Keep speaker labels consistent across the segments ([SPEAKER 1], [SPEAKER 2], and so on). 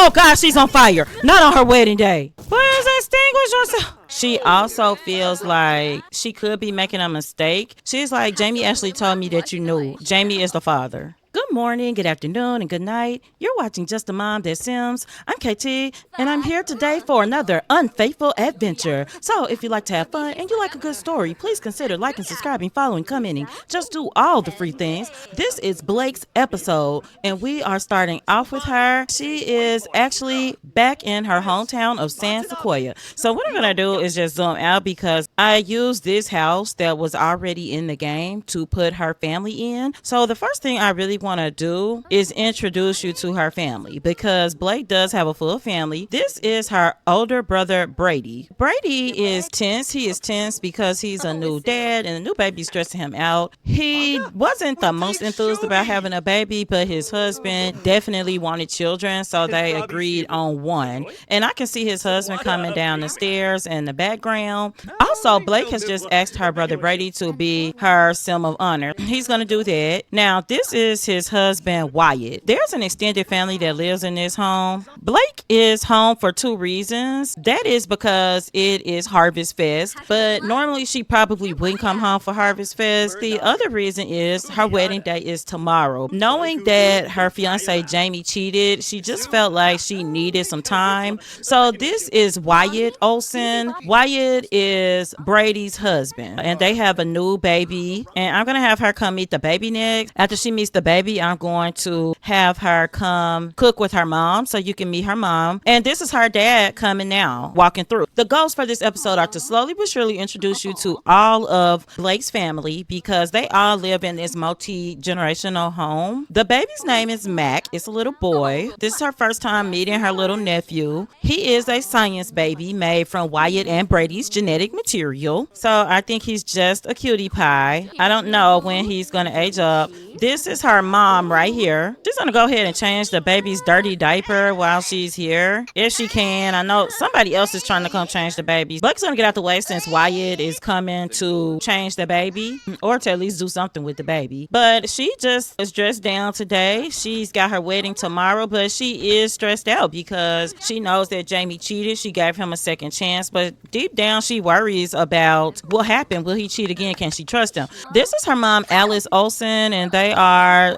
[SPEAKER 1] Oh God, she's on fire. Not on her wedding day. Please extinguish yourself. She also feels like she could be making a mistake. She's like, Jamie actually told me that you knew. Jamie is the father. Good morning, good afternoon, and good night. You're watching Justamomthatsims. I'm KT, and I'm here today for another Unfaithful adventure. So if you like to have fun and you like a good story, please consider liking, subscribing, following, commenting. Just do all the free things. This is Blake's episode, and we are starting off with her. She is actually back in her hometown of San Sequoia. So what I'm going to do is just zoom out because I used this house that was already in the game to put her family in. So the first thing I really want to do is introduce you to her family because Blake does have a full family. This is her older brother Brady. Brady is tense. He is tense because he's a new dad and a new baby's stressing him out. He wasn't the most enthused about having a baby, but his husband definitely wanted children, so they agreed on one. And I can see his husband coming down the stairs in the background. Also, Blake has just asked her brother Brady to be her sim of honor. He's going to do that. Now, this is his husband Wyatt. There's an extended family that lives in this home. Blake is home for two reasons. That is because it is Harvestfest, but normally she probably wouldn't come home for Harvestfest. The other reason is her wedding day is tomorrow. Knowing that her fiance Jamie cheated, she just felt like she needed some time. So this is Wyatt Olsen. Wyatt is Brady's husband, and they have a new baby, and I'm gonna have her come meet the baby next. After she meets the baby, I'm going to have her come cook with her mom so you can meet her mom. And this is her dad coming now, walking through. The goals for this episode are to slowly but surely introduce you to all of Blake's family because they all live in this multi-generational home. The baby's name is Mac. It's a little boy. This is her first time meeting her little nephew. He is a science baby made from Wyatt and Brady's genetic material. So I think he's just a cutie pie. I don't know when he's going to age up. This is her mom right here. She's gonna go ahead and change the baby's dirty diaper while she's here, if she can. I know somebody else is trying to come change the baby. Blake's gonna get out the way since Wyatt is coming to change the baby, or to at least do something with the baby. But she just is dressed down today. She's got her wedding tomorrow, but she is stressed out because she knows that Jamie cheated. She gave him a second chance, but deep down she worries about what happened. Will he cheat again? Can she trust him? This is her mom, Alice Olsen, and they are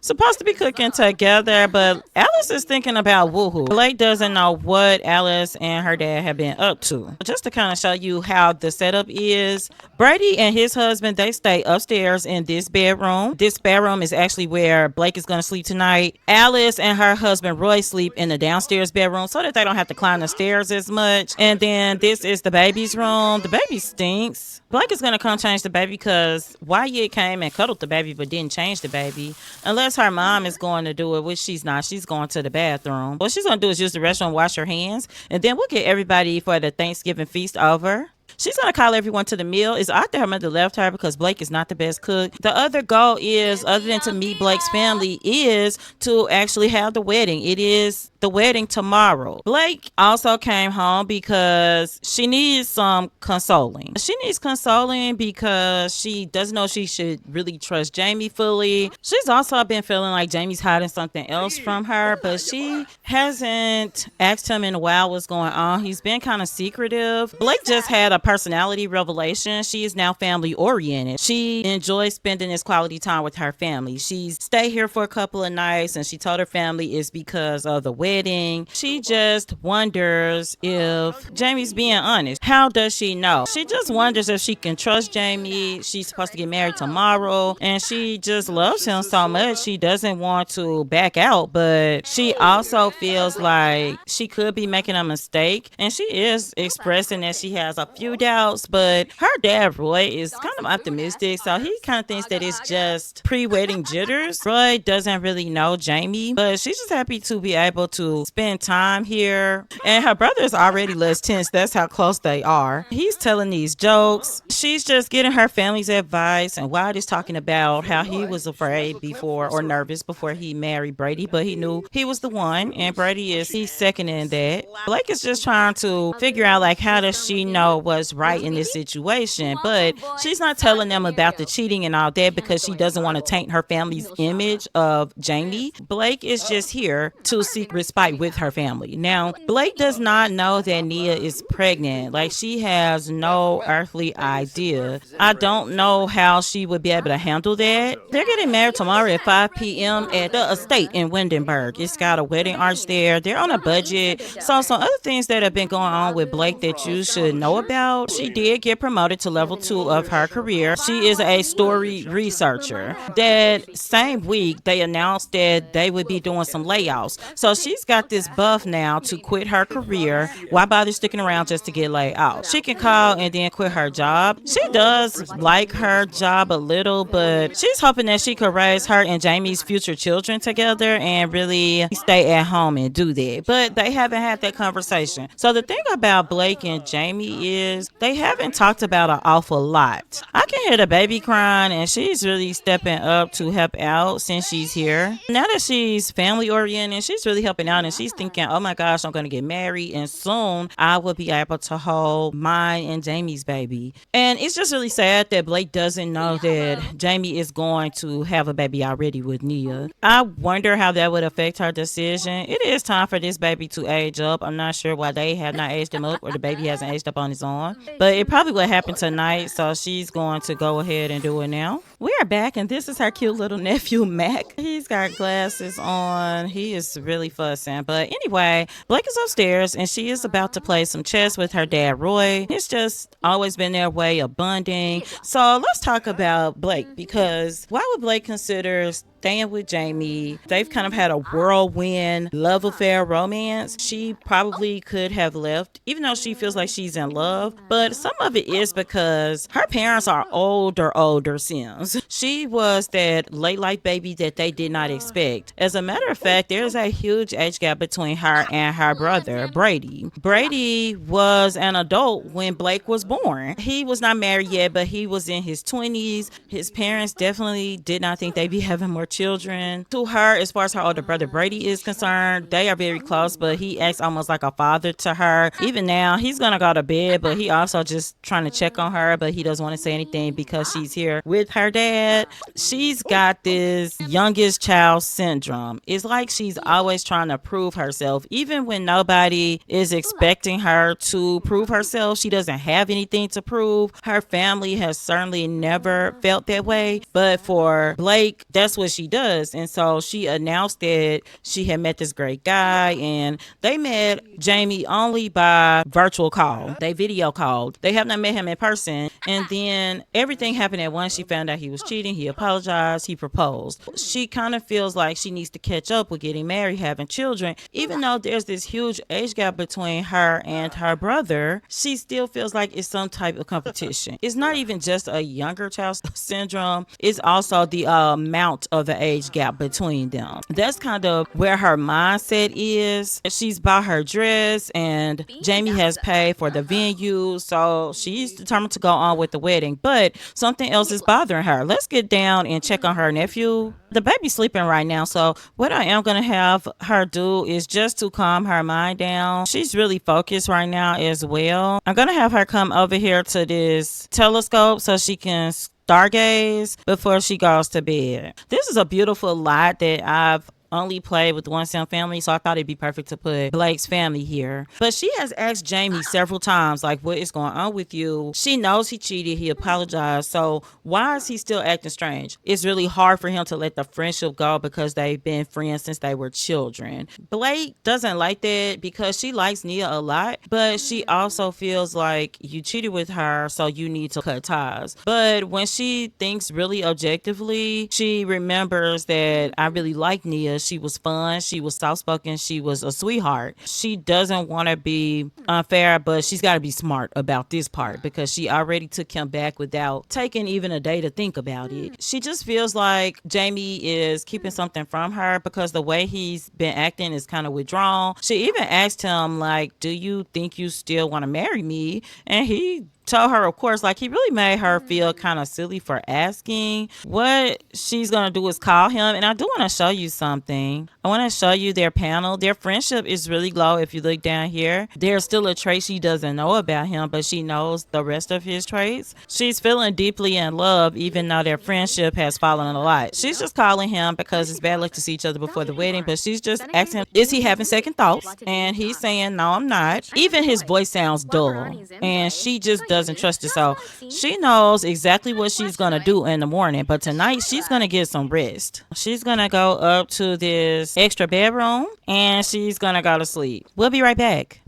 [SPEAKER 1] supposed to be cooking together, but Alice is thinking about woohoo. Blake doesn't know what Alice and her dad have been up to. Just to kind of show you how the setup is, Brady and his husband, they stay upstairs in this bedroom. This bedroom is actually where Blake is going to sleep tonight. Alice and her husband Roy sleep in the downstairs bedroom so that they don't have to climb the stairs as much. And then this is the baby's room. The baby stinks. Blake is going to come change the baby because Wyatt came and cuddled the baby but didn't change the baby. Unless her mom is going to do it, which she's not. She's going to the bathroom. What she's going to do is use the restroom, wash her hands, and then we'll get everybody for the Thanksgiving feast over. She's going to call everyone to the meal. It's out there her mother left her because Blake is not the best cook. The other goal is, other than to meet Blake's family, is to actually have the wedding. It is the wedding tomorrow. Blake also came home because she needs some consoling. She needs consoling because she doesn't know she should really trust Jamie fully. She's also been feeling like Jamie's hiding something else from her, but she hasn't asked him in a while what's going on. He's been kind of secretive. Blake just had a personality revelation. She is now family oriented. She enjoys spending this quality time with her family. She stayed here for a couple of nights and she told her family it's because of the wedding. She just wonders if Jamie's being honest. How does she know? She just wonders if she can trust Jamie. She's supposed to get married tomorrow and she just loves him so much. She doesn't want to back out, but she also feels like she could be making a mistake, and she is expressing that she has a few doubts, but her dad Roy is kind of optimistic, so he kind of thinks that it's just pre-wedding jitters. Roy doesn't really know Jamie, but she's just happy to be able to spend time here, and her brother is already less tense. That's how close they are. He's telling these jokes. She's just getting her family's advice, and Wyatt is talking about how he was afraid before, or nervous before he married Brady, but he knew he was the one, and he's seconding that. Blake is just trying to figure out, like, how does she know what's right in this situation, but she's not telling them about the cheating and all that because she doesn't want to taint her family's image of Jamie. Blake is just here to seek despite with her family. Now, Blake does not know that Nia is pregnant. Like, she has no earthly idea. I don't know how she would be able to handle that. They're getting married tomorrow at 5 p.m. at the estate in Windenburg. It's got a wedding arch there. They're on a budget. So some other things that have been going on with Blake that you should know about. She did get promoted to level 2 of her career. She is a story researcher. That same week, they announced that they would be doing some layoffs. So she's got this buff now to quit her career. Why bother sticking around just to get laid off? She can call and then quit her job. She does like her job a little, but she's hoping that she could raise her and Jamie's future children together and really stay at home and do that. But they haven't had that conversation. So the thing about Blake and Jamie is they haven't talked about an awful lot. I can hear the baby crying, and she's really stepping up to help out since she's here. Now that she's family oriented, she's really helping out, and she's thinking, oh my gosh, I'm going to get married, and soon I will be able to hold mine and Jamie's baby. And it's just really sad that Blake doesn't know that Jamie is going to have a baby already with Nia. I wonder how that would affect her decision. It is time for this baby to age up. I'm not sure why they have not aged him up or the baby hasn't aged up on his own, but it probably will happen tonight, so she's going to go ahead and do it now. We are back, and this is her cute little nephew, Mac. He's got glasses on. He is really fussing. But anyway, Blake is upstairs, and she is about to play some chess with her dad, Roy. It's just always been their way of bonding. So let's talk about Blake, because why would Blake consider staying with Jamie? They've kind of had a whirlwind love affair romance. She probably could have left, even though she feels like she's in love. But some of it is because her parents are older Sims. She was that late life baby that they did not expect. As a matter of fact, there's a huge age gap between her and her brother, Brady. Brady was an adult when Blake was born. He was not married yet, but he was in his 20s. His parents definitely did not think they'd be having more children. To her, as far as her older brother Brady is concerned, they are very close, but he acts almost like a father to her. Even now, he's gonna go to bed, but he also just trying to check on her, but he doesn't want to say anything because she's here with her dad. She's got this youngest child syndrome. It's like she's always trying to prove herself, even when nobody is expecting her to prove herself. She doesn't have anything to prove. Her family has certainly never felt that way, but for Blake, that's what she does. And so she announced that she had met this great guy, and they met Jamie only by virtual call. They video called. They have not met him in person. And then everything happened at once. She found out he was cheating. He apologized. He proposed. She kind of feels like she needs to catch up with getting married, having children. Even though there's this huge age gap between her and her brother, she still feels like it's some type of competition. It's not even just a younger child syndrome. It's also the amount of the age gap between them. That's kind of where her mindset is. She's bought her dress, and Jamie has paid for the venue, so she's determined to go on with the wedding. But something else is bothering her. Let's get down and check on her nephew. The baby's sleeping right now, so what I am going to have her do is just to calm her mind down. She's really focused right now as well. I'm going to have her come over here to this telescope so she can stargaze before she goes to bed. This is a beautiful lot that I've only played with the One Sim family, so I thought it'd be perfect to put Blake's family here. But she has asked Jamie several times, like, what is going on with you? She knows he cheated. He apologized. So why is he still acting strange? It's really hard for him to let the friendship go because they've been friends since they were children. Blake doesn't like that because she likes Nia a lot, but she also feels like you cheated with her, so you need to cut ties. But when she thinks really objectively, she remembers that I really like Nia. She was fun. She was soft-spoken. She was a sweetheart. She doesn't want to be unfair, but she's got to be smart about this part because she already took him back without taking even a day to think about it. She just feels like Jamie is keeping something from her because the way he's been acting is kind of withdrawn. She even asked him, like, do you think you still want to marry me? And he told her, of course, like he really made her feel kind of silly for asking. What she's gonna do is call him, and I do want to show you something. I want to show you their panel. Their friendship is really low. If you look down here, there's still a trait she doesn't know about him, but she knows the rest of his traits. She's feeling deeply in love, even though their friendship has fallen a lot. She's just calling him because it's bad luck to see each other before the wedding, but she's just asking him, is he having second thoughts? And he's saying, no, I'm not. Even his voice sounds dull, and she just doesn't trust it. So she knows exactly what she's gonna do in the morning, but tonight she's gonna get some rest. She's gonna go up to this extra bedroom and she's gonna go to sleep. We'll be right back.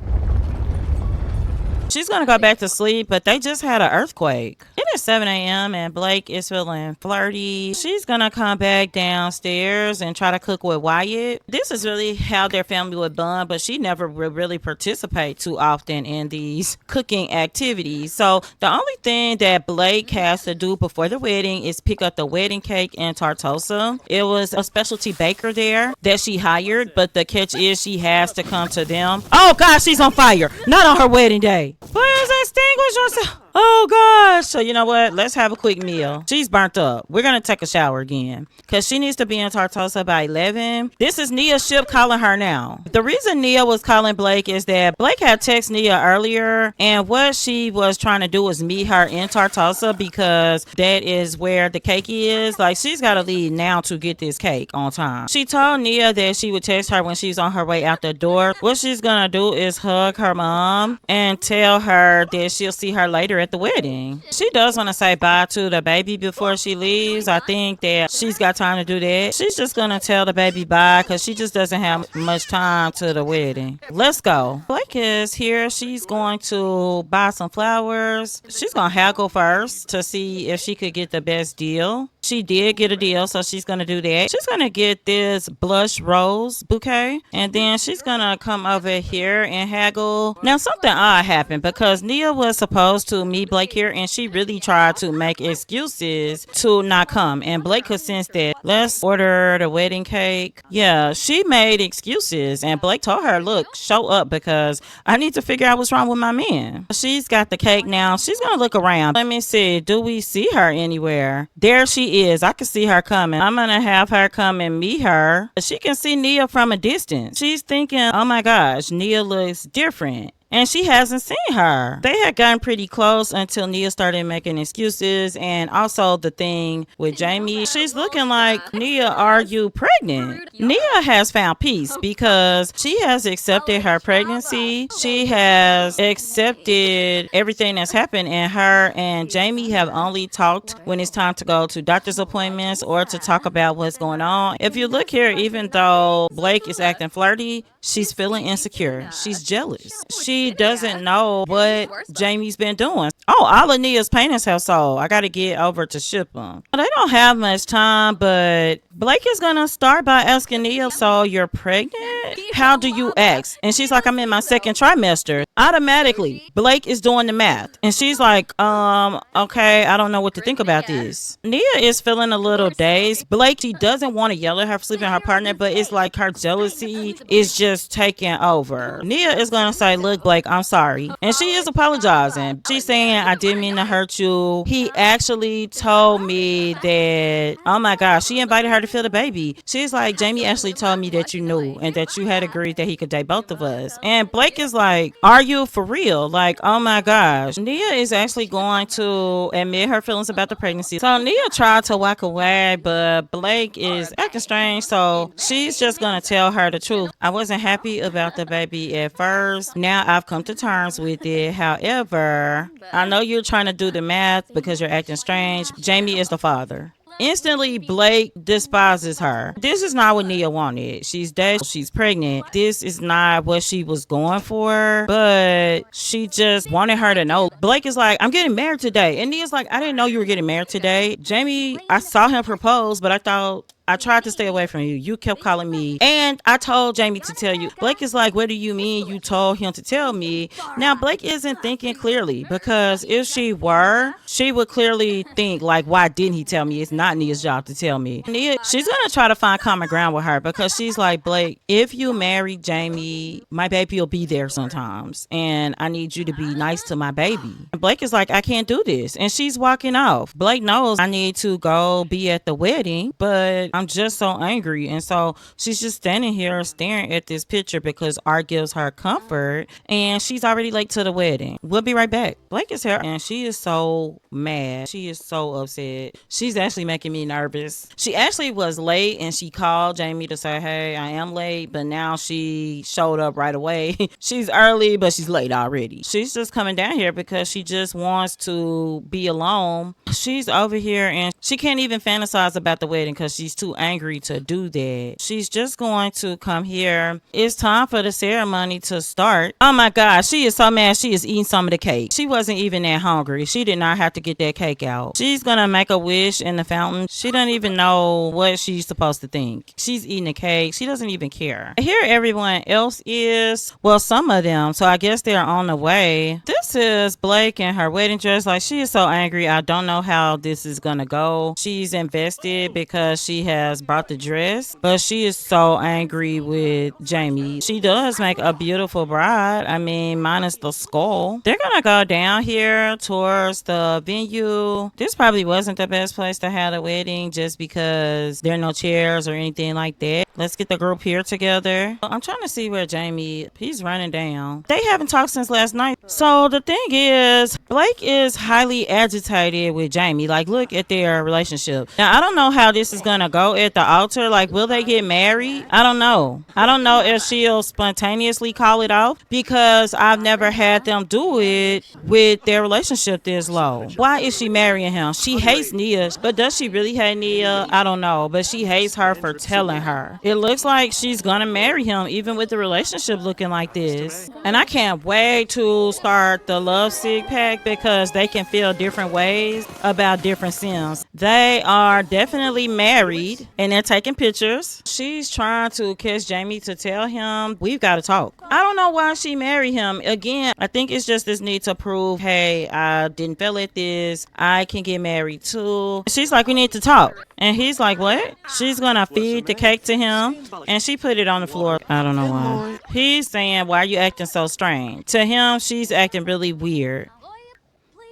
[SPEAKER 1] She's gonna go back to sleep, but they just had an earthquake. It is 7 a.m. and Blake is feeling flirty. She's gonna come back downstairs and try to cook with Wyatt. This is really how their family would bond, but she never would really participate too often in these cooking activities. So the only thing that Blake has to do before the wedding is pick up the wedding cake in Tartosa. It was a specialty baker there that she hired, but the catch is she has to come to them. Oh gosh, she's on fire. Not on her wedding day. Please extinguish yourself. Oh gosh. So you know what? Let's have a quick meal. She's burnt up. We're gonna take a shower again because she needs to be in Tartosa by 11. This is Nia's ship calling her now. The reason Nia was calling Blake is that Blake had texted Nia earlier, and what she was trying to do was meet her in Tartosa because that is where the cake is. Like, she's got to leave now to get this cake on time. She told Nia that she would text her when she's on her way out the door. What she's gonna do is hug her mom and tell her that she'll see her later at the wedding. She does want to say bye to the baby before she leaves. I think that she's got time to do that. She's just gonna tell the baby bye because she just doesn't have much time to the wedding. Let's go. Blake is here. She's going to buy some flowers. She's gonna haggle first to see if she could get the best deal. She did get a deal, so she's gonna do that. She's gonna get this blush rose bouquet, and then she's gonna come over here and haggle. Now something odd happened because Nia was supposed to meet Blake here, and she really tried to make excuses to not come, and Blake could sense that. Let's order the wedding cake. Yeah, she made excuses, and Blake told her, look, show up because I need to figure out what's wrong with my man. She's got the cake now. She's gonna look around. Let me see, do we see her anywhere? There she is. I can see her coming. I'm gonna have her come and meet her. She can see Nia from a distance. She's thinking, oh my gosh, Nia looks different. And she hasn't seen her. They had gotten pretty close until Nia started making excuses. And also the thing with Jamie, she's looking like, Nia, are you pregnant? Nia has found peace because she has accepted her pregnancy. She has accepted everything that's happened, and her and Jamie have only talked when it's time to go to doctor's appointments or to talk about what's going on. If you look here, even though Blake is acting flirty, she's feeling insecure. She's jealous. She doesn't know what Jamie's been doing. Oh, all of Nia's paintings have sold. I got to get over to ship them. They don't have much time, but Blake is going to start by asking Nia, so you're pregnant? How do you ask? And she's like, I'm in my second trimester. Automatically, Blake is doing the math. And she's like, okay, I don't know what to think about this. Nia is feeling a little dazed. Blake, she doesn't want to yell at her for sleeping with her partner, but it's like her jealousy is just taking over. Nia is going to say, look, Blake, I'm sorry. And she is apologizing. She's saying, I didn't mean to hurt you. He actually told me that, oh my gosh, she invited her to feel the baby. She's like, Jamie actually told me that you knew and that you had agreed that he could date both of us. And Blake is like, are you for real? Like, oh my gosh. Nia is actually going to admit her feelings about the pregnancy. So Nia tried to walk away, but Blake is acting strange. So she's just going to tell her the truth. I wasn't happy about the baby at first. Now I've come to terms with it. However, I know you're trying to do the math because you're acting strange. Jamie is the father. Instantly, Blake despises her. This is not what Nia wanted. She's dead. She's pregnant. This is not what she was going for, but she just wanted her to know. Blake is like, I'm getting married today. And Nia's like, I didn't know you were getting married today. Jamie, I saw him propose, but I tried to stay away from you. You kept calling me. And I told Jamie to tell you. Blake is like, what do you mean you told him to tell me? Now, Blake isn't thinking clearly because if she were, she would clearly think like, why didn't he tell me? It's not Nia's job to tell me. Nia, she's gonna try to find common ground with her because she's like, Blake, if you marry Jamie, my baby will be there sometimes, and I need you to be nice to my baby. And Blake is like, I can't do this, and she's walking off. Blake knows I need to go be at the wedding, but I'm just so angry, and so she's just standing here staring at this picture because art gives her comfort, and she's already late to the wedding. We'll be right back. Blake is here, and she is so mad. She is so upset. She's actually making me nervous. She actually was late, and she called Jamie to say, hey, I am late, but now she showed up right away. She's early, but she's late already. She's just coming down here because she just wants to be alone. She's over here, and she can't even fantasize about the wedding because she's too angry to do that. She's just going to come here. It's time for the ceremony to start. Oh my gosh, she is so mad. She is eating some of the cake. She wasn't even that hungry. She did not have to get that cake out. She's gonna make a wish in the fountain. She doesn't even know what she's supposed to think. She's eating the cake. She doesn't even care. Here everyone else is, well, some of them, so I guess they're on the way. This is Blake in her wedding dress. Like, she is so angry. I don't know how this is gonna go. She's invested because she has brought the dress, but she is so angry with Jamie. She does make a beautiful bride. I mean, minus the skull. They're gonna go down here towards the venue. This probably wasn't the best place to have a wedding just because there are no chairs or anything like that. Let's get the group here together. I'm trying to see where Jamie, he's running down. They haven't talked since last night. So the thing is, Blake is highly agitated with Jamie. Like, look at their relationship. Now, I don't know how this is gonna go at the altar. Like, will they get married? I don't know. I don't know if she'll spontaneously call it off because I've never had them do it with their relationship this low. Why is she marrying him? She hates Nia, but does she really hate Nia? I don't know, but she hates her for telling her. It looks like she's gonna marry him even with the relationship looking like this. And I can't wait to start the love sick pack because they can feel different ways about different Sims. They are definitely married and they're taking pictures. She's trying to catch Jamie to tell him we've got to talk. I don't know why she married him. Again, I think it's just this need to prove, hey, I didn't fail at this. I can get married too. She's like, we need to talk. And he's like, what? She's gonna feed the cake to him and she put it on the floor. I don't know why. He's saying, why are you acting so strange? To him, she's acting really weird.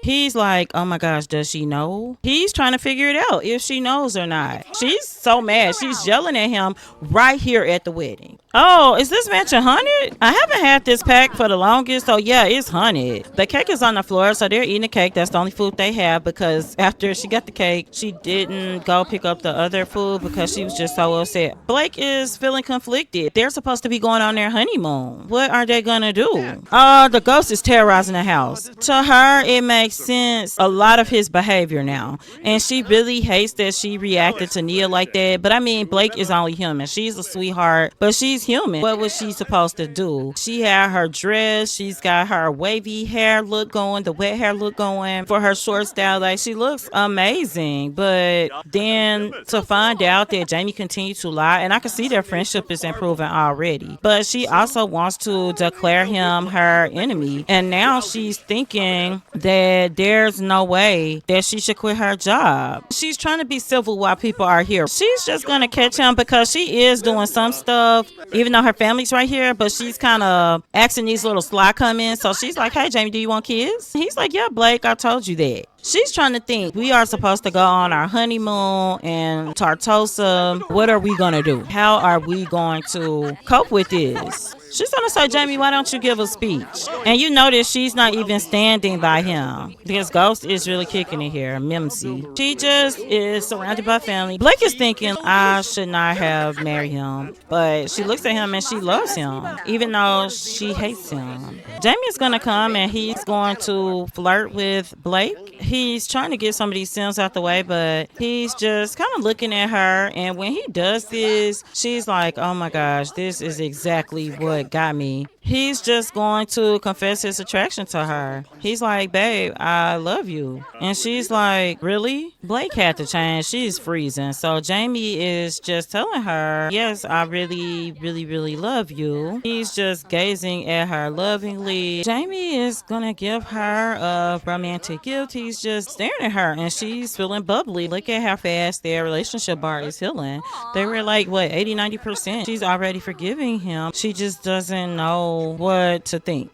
[SPEAKER 1] He's like, oh my gosh, does she know? He's trying to figure it out if she knows or not. She's so mad. She's yelling at him right here at the wedding. Oh, is this mansion haunted? I haven't had this pack for the longest, so yeah, it's haunted. The cake is on the floor, so they're eating the cake. That's the only food they have because after she got the cake, she didn't go pick up the other food because she was just so upset. Blake is feeling conflicted. They're supposed to be going on their honeymoon. What are they gonna do? The ghost is terrorizing the house. To her, it makes sense a lot of his behavior now, and she really hates that she reacted to Nia like that. But I mean, Blake is only human. She's a sweetheart, but she's human. What was she supposed to do? She had her dress, she's got her wavy hair look going, the wet hair look going for her short style. Like, she looks amazing. But then to find out that Jamie continued to lie, and I can see their friendship is improving already, but she also wants to declare him her enemy, and now she's thinking that there's no way that she should quit her job. She's trying to be civil while people are here. She's just gonna catch him because she is doing some stuff even though her family's right here, but she's kind of asking these little sly comments. So she's like, hey Jamie, do you want kids? He's like, yeah Blake, I told you that. She's trying to think, we are supposed to go on our honeymoon in Tartosa. What are we gonna do? How are we going to cope with this? She's gonna say, Jamie, why don't you give a speech? And you notice she's not even standing by him. This ghost is really kicking it here, Mimsy. She just is surrounded by family. Blake is thinking, I should not have married him. But she looks at him and she loves him, even though she hates him. Jamie is gonna come and he's going to flirt with Blake. He's trying to get some of these Sims out the way, but he's just kind of looking at her. And when he does this, she's like, oh my gosh, this is exactly what got me. he's just going to confess his attraction to her. He's like, babe, I love you. And she's like, really? Blake had to change. She's freezing. So Jamie is just telling her, yes, I really, really, really love you. He's just gazing at her lovingly. Jamie is gonna give her a romantic gift. He's just staring at her and she's feeling bubbly. Look at how fast their relationship bar is healing. They were like, what, 80-90%? She's already forgiving him. She just doesn't know what to think.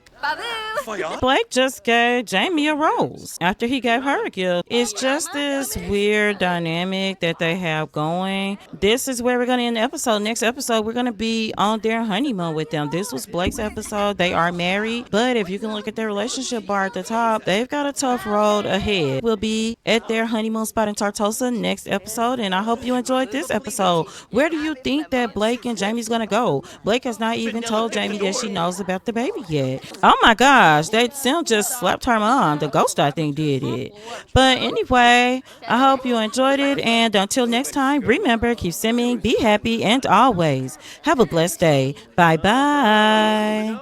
[SPEAKER 1] Blake just gave Jamie a rose after he gave her a gift. It's just this weird dynamic that they have going. This is where we're going to end the episode. Next episode, we're going to be on their honeymoon with them. This was Blake's episode. They are married, but if you can look at their relationship bar at the top, they've got a tough road ahead. We'll be at their honeymoon spot in Tartosa next episode, and I hope you enjoyed this episode. Where do you think that Blake and Jamie's going to go? Blake has not even told Jamie that she knows about the baby yet. Oh my gosh, that Sim just slapped her mom. The ghost, I think, did it. But anyway, I hope you enjoyed it. And until next time, remember, keep simming, be happy, and always have a blessed day. Bye-bye.